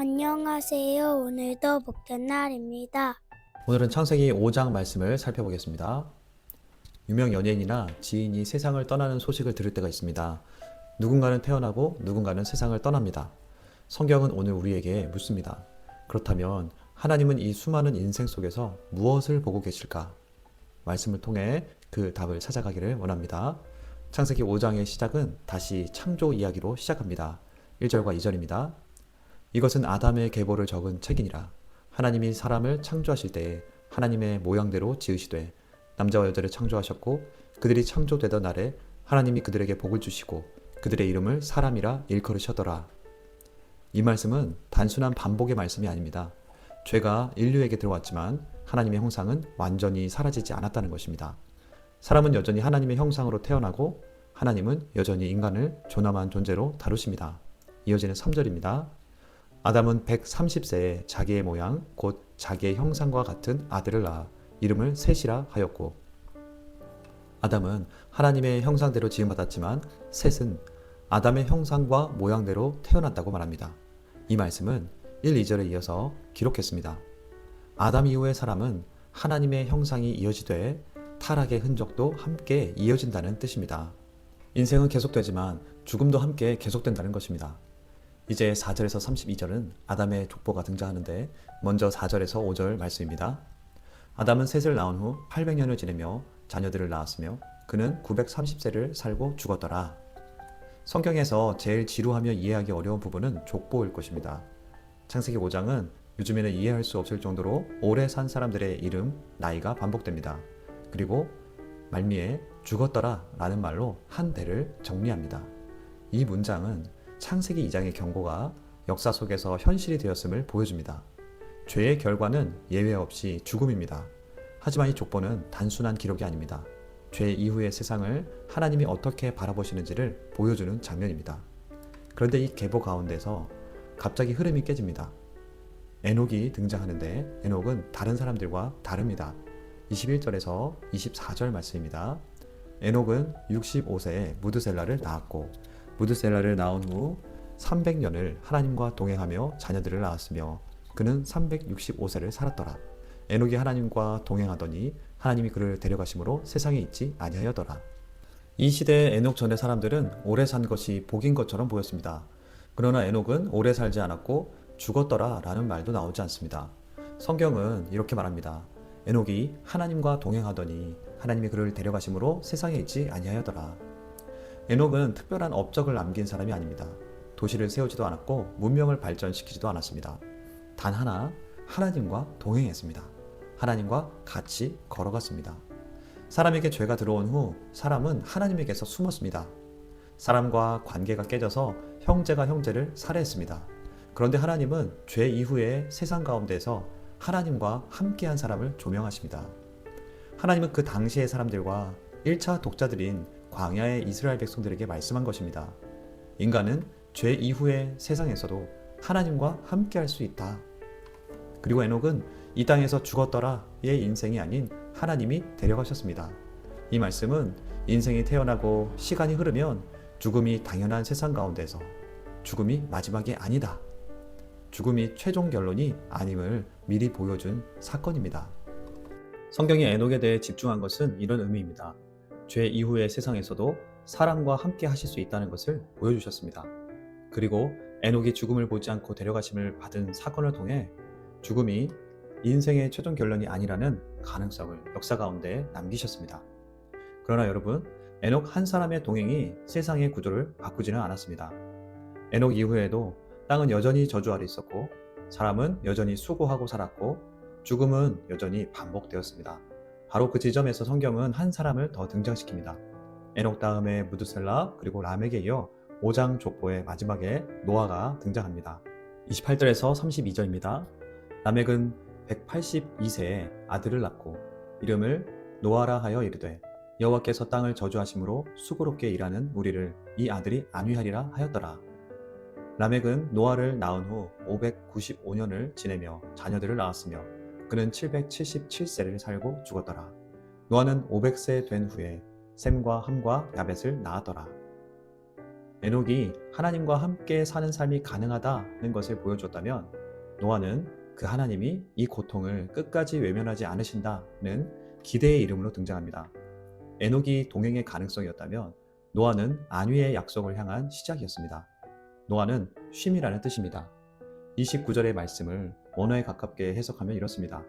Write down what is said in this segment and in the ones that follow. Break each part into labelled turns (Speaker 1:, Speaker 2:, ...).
Speaker 1: 안녕하세요. 오늘도 복된 날입니다.
Speaker 2: 오늘은 창세기 5장 말씀을 살펴보겠습니다. 유명 연예인이나 지인이 세상을 떠나는 소식을 들을 때가 있습니다. 누군가는 태어나고 누군가는 세상을 떠납니다. 성경은 오늘 우리에게 묻습니다. 그렇다면 하나님은 이 수많은 인생 속에서 무엇을 보고 계실까? 말씀을 통해 그 답을 찾아가기를 원합니다. 창세기 5장의 시작은 다시 창조 이야기로 시작합니다. 1절과 2절입니다. 이것은 아담의 계보를 적은 책이니라. 하나님이 사람을 창조하실 때에 하나님의 모양대로 지으시되 남자와 여자를 창조하셨고 그들이 창조되던 날에 하나님이 그들에게 복을 주시고 그들의 이름을 사람이라 일컬으셨더라. 이 말씀은 단순한 반복의 말씀이 아닙니다. 죄가 인류에게 들어왔지만 하나님의 형상은 완전히 사라지지 않았다는 것입니다. 사람은 여전히 하나님의 형상으로 태어나고 하나님은 여전히 인간을 존엄한 존재로 다루십니다. 이어지는 3절입니다. 아담은 130세에 자기의 모양 곧 자기의 형상과 같은 아들을 낳아 이름을 셋이라 하였고, 아담은 하나님의 형상대로 지음받았지만 셋은 아담의 형상과 모양대로 태어났다고 말합니다. 이 말씀은 1, 2절에 이어서 기록했습니다. 아담 이후의 사람은 하나님의 형상이 이어지되 타락의 흔적도 함께 이어진다는 뜻입니다. 인생은 계속되지만 죽음도 함께 계속된다는 것입니다. 이제 4절에서 32절은 아담의 족보가 등장하는데 먼저 4절에서 5절 말씀입니다. 아담은 셋을 낳은 후 800년을 지내며 자녀들을 낳았으며 그는 930세를 살고 죽었더라. 성경에서 제일 지루하며 이해하기 어려운 부분은 족보일 것입니다. 창세기 5장은 요즘에는 이해할 수 없을 정도로 오래 산 사람들의 이름, 나이가 반복됩니다. 그리고 말미에 죽었더라 라는 말로 한 대를 정리합니다. 이 문장은 창세기 2장의 경고가 역사 속에서 현실이 되었음을 보여줍니다. 죄의 결과는 예외 없이 죽음입니다. 하지만 이 족보는 단순한 기록이 아닙니다. 죄 이후의 세상을 하나님이 어떻게 바라보시는지를 보여주는 장면입니다. 그런데 이 계보 가운데서 갑자기 흐름이 깨집니다. 에녹이 등장하는데 에녹은 다른 사람들과 다릅니다. 21절에서 24절 말씀입니다. 에녹은 65세에 무드셀라를 낳았고 무드셀라를 낳은 후 300년을 하나님과 동행하며 자녀들을 낳았으며 그는 365세를 살았더라. 에녹이 하나님과 동행하더니 하나님이 그를 데려가심으로 세상에 있지 아니하여더라. 이 시대의 에녹 전의 사람들은 오래 산 것이 복인 것처럼 보였습니다. 그러나 에녹은 오래 살지 않았고 죽었더라 라는 말도 나오지 않습니다. 성경은 이렇게 말합니다. 에녹이 하나님과 동행하더니 하나님이 그를 데려가심으로 세상에 있지 아니하여더라. 에녹은 특별한 업적을 남긴 사람이 아닙니다. 도시를 세우지도 않았고 문명을 발전시키지도 않았습니다. 단 하나, 하나님과 동행했습니다. 하나님과 같이 걸어갔습니다. 사람에게 죄가 들어온 후 사람은 하나님에게서 숨었습니다. 사람과 관계가 깨져서 형제가 형제를 살해했습니다. 그런데 하나님은 죄 이후에 세상 가운데서 하나님과 함께한 사람을 조명하십니다. 하나님은 그 당시의 사람들과 1차 독자들인 광야의 이스라엘 백성들에게 말씀한 것입니다. 인간은 죄 이후의 세상에서도 하나님과 함께할 수 있다. 그리고 에녹은 이 땅에서 죽었더라의 인생이 아닌 하나님이 데려가셨습니다. 이 말씀은 인생이 태어나고 시간이 흐르면 죽음이 당연한 세상 가운데서 죽음이 마지막이 아니다. 죽음이 최종 결론이 아님을 미리 보여준 사건입니다. 성경이 에녹에 대해 집중한 것은 이런 의미입니다. 죄 이후의 세상에서도 사람과 함께 하실 수 있다는 것을 보여주셨습니다. 그리고 에녹이 죽음을 보지 않고 데려가심을 받은 사건을 통해 죽음이 인생의 최종 결론이 아니라는 가능성을 역사 가운데 남기셨습니다. 그러나 여러분, 에녹 한 사람의 동행이 세상의 구조를 바꾸지는 않았습니다. 에녹 이후에도 땅은 여전히 저주 아래 있었고 사람은 여전히 수고하고 살았고 죽음은 여전히 반복되었습니다. 바로 그 지점에서 성경은 한 사람을 더 등장시킵니다. 에녹 다음에 무드셀라 그리고 람에게 이어 5장 족보의 마지막에 노아가 등장합니다. 28절에서 32절입니다. 람액은 182세에 아들을 낳고 이름을 노아라 하여 이르되 여호와께서 땅을 저주하심으로 수고롭게 일하는 우리를 이 아들이 안위하리라 하였더라. 람액은 노아를 낳은 후 595년을 지내며 자녀들을 낳았으며 그는 777세를 살고 죽었더라. 노아는 500세 된 후에 셈과 함과 야벳을 낳았더라. 에녹이 하나님과 함께 사는 삶이 가능하다는 것을 보여줬다면 노아는 그 하나님이 이 고통을 끝까지 외면하지 않으신다는 기대의 이름으로 등장합니다. 에녹이 동행의 가능성이었다면 노아는 안위의 약속을 향한 시작이었습니다. 노아는 쉼이라는 뜻입니다. 29절의 말씀을 원어에 가깝게 해석하면 이렇습니다.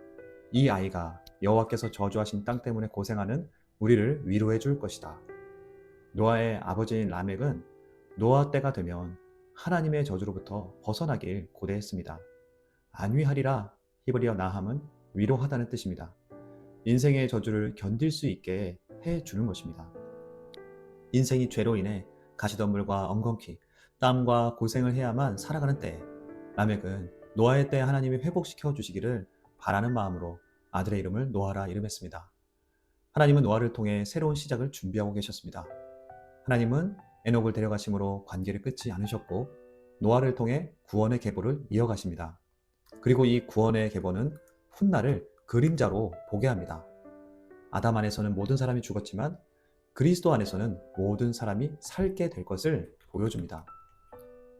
Speaker 2: 이 아이가 여호와께서 저주하신 땅 때문에 고생하는 우리를 위로해 줄 것이다. 노아의 아버지인 라멕은 노아 때가 되면 하나님의 저주로부터 벗어나길 고대했습니다. 안위하리라 히브리어 나함은 위로하다는 뜻입니다. 인생의 저주를 견딜 수 있게 해주는 것입니다. 인생이 죄로 인해 가시덤불과 엉겅퀴, 땀과 고생을 해야만 살아가는 때에 라멕은 노아의 때 하나님이 회복시켜 주시기를 바라는 마음으로 아들의 이름을 노아라 이름했습니다. 하나님은 노아를 통해 새로운 시작을 준비하고 계셨습니다. 하나님은 에녹을 데려가심으로 관계를 끊지 않으셨고 노아를 통해 구원의 계보를 이어가십니다. 그리고 이 구원의 계보는 훗날을 그림자로 보게 합니다. 아담 안에서는 모든 사람이 죽었지만 그리스도 안에서는 모든 사람이 살게 될 것을 보여줍니다.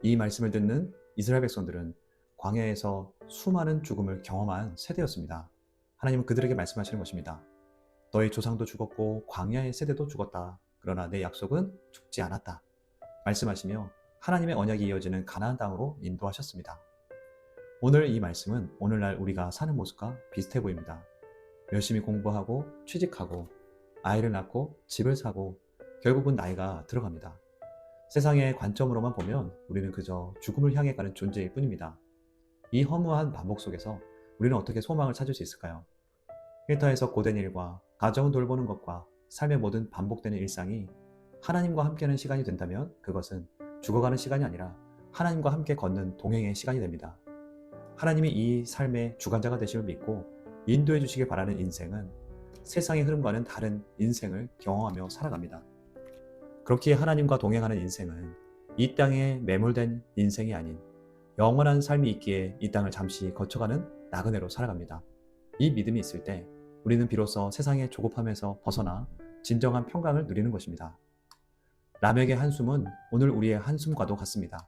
Speaker 2: 이 말씀을 듣는 이스라엘 백성들은 광야에서 수많은 죽음을 경험한 세대였습니다. 하나님은 그들에게 말씀하시는 것입니다. 너희 조상도 죽었고 광야의 세대도 죽었다. 그러나 내 약속은 죽지 않았다. 말씀하시며 하나님의 언약이 이어지는 가나안 땅으로 인도하셨습니다. 오늘 이 말씀은 오늘날 우리가 사는 모습과 비슷해 보입니다. 열심히 공부하고 취직하고 아이를 낳고 집을 사고 결국은 나이가 들어갑니다. 세상의 관점으로만 보면 우리는 그저 죽음을 향해 가는 존재일 뿐입니다. 이 허무한 반복 속에서 우리는 어떻게 소망을 찾을 수 있을까요? 일터에서 고된 일과 가정을 돌보는 것과 삶의 모든 반복되는 일상이 하나님과 함께하는 시간이 된다면 그것은 죽어가는 시간이 아니라 하나님과 함께 걷는 동행의 시간이 됩니다. 하나님이 이 삶의 주관자가 되심을 믿고 인도해 주시길 바라는 인생은 세상의 흐름과는 다른 인생을 경험하며 살아갑니다. 그렇기에 하나님과 동행하는 인생은 이 땅에 매몰된 인생이 아닌 영원한 삶이 있기에 이 땅을 잠시 거쳐가는 나그네로 살아갑니다. 이 믿음이 있을 때 우리는 비로소 세상의 조급함에서 벗어나 진정한 평강을 누리는 것입니다. 라멕의 한숨은 오늘 우리의 한숨과도 같습니다.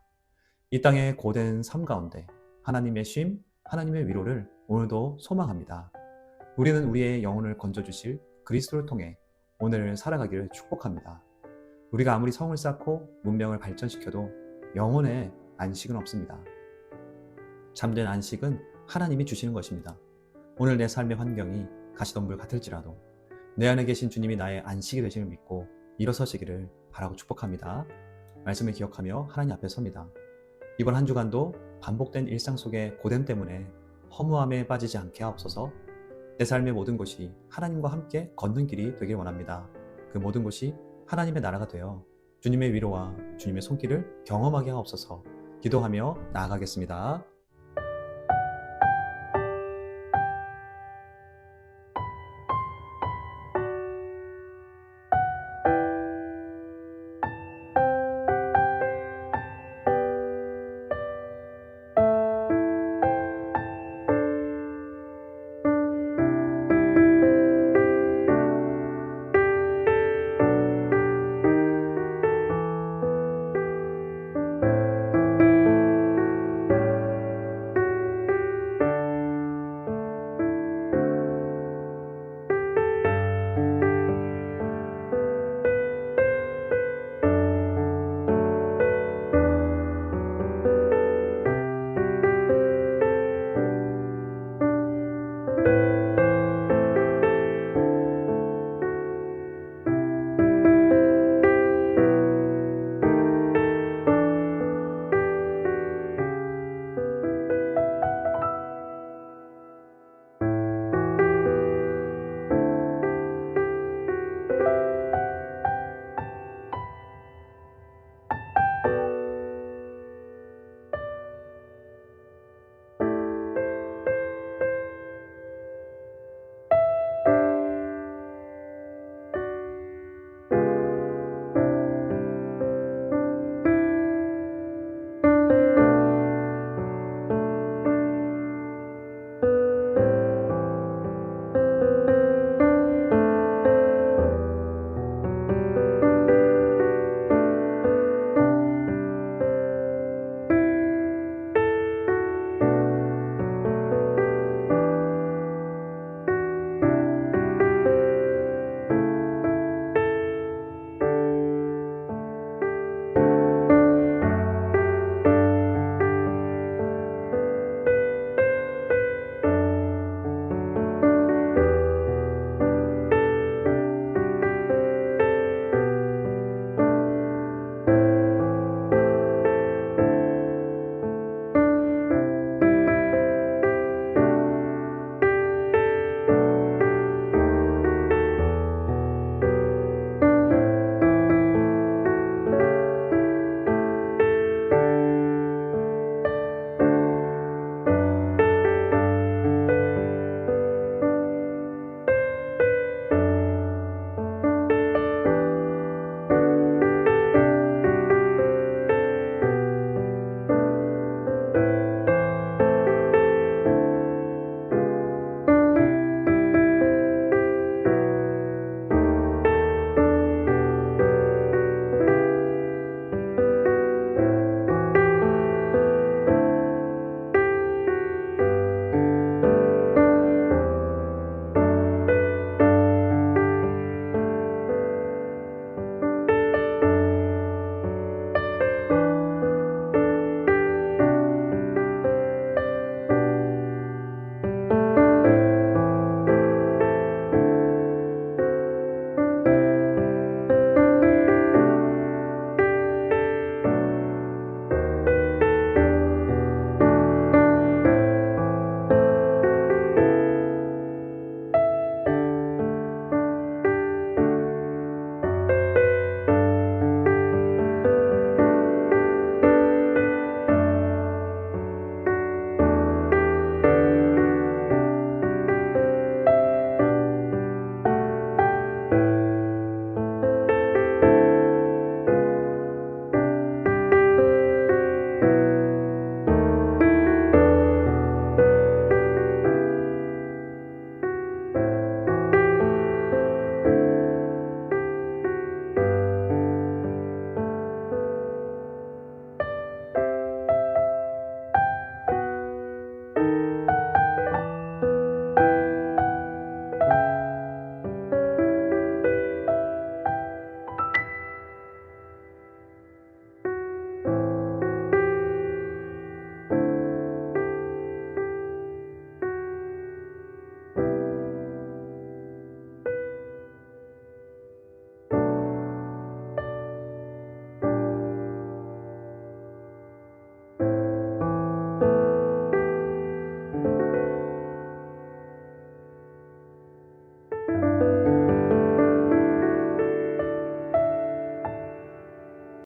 Speaker 2: 이 땅의 고된 삶 가운데 하나님의 쉼, 하나님의 위로를 오늘도 소망합니다. 우리는 우리의 영혼을 건져주실 그리스도를 통해 오늘을 살아가기를 축복합니다. 우리가 아무리 성을 쌓고 문명을 발전시켜도 영혼의 안식은 없습니다. 잠든 안식은 하나님이 주시는 것입니다. 오늘 내 삶의 환경이 가시덤불 같을지라도 내 안에 계신 주님이 나의 안식이 되심을 믿고 일어서시기를 바라고 축복합니다. 말씀을 기억하며 하나님 앞에 섭니다. 이번 한 주간도 반복된 일상 속의 고됨 때문에 허무함에 빠지지 않게 하옵소서. 내 삶의 모든 곳이 하나님과 함께 걷는 길이 되길 원합니다. 그 모든 곳이 하나님의 나라가 되어 주님의 위로와 주님의 손길을 경험하게 하옵소서. 기도하며 나아가겠습니다.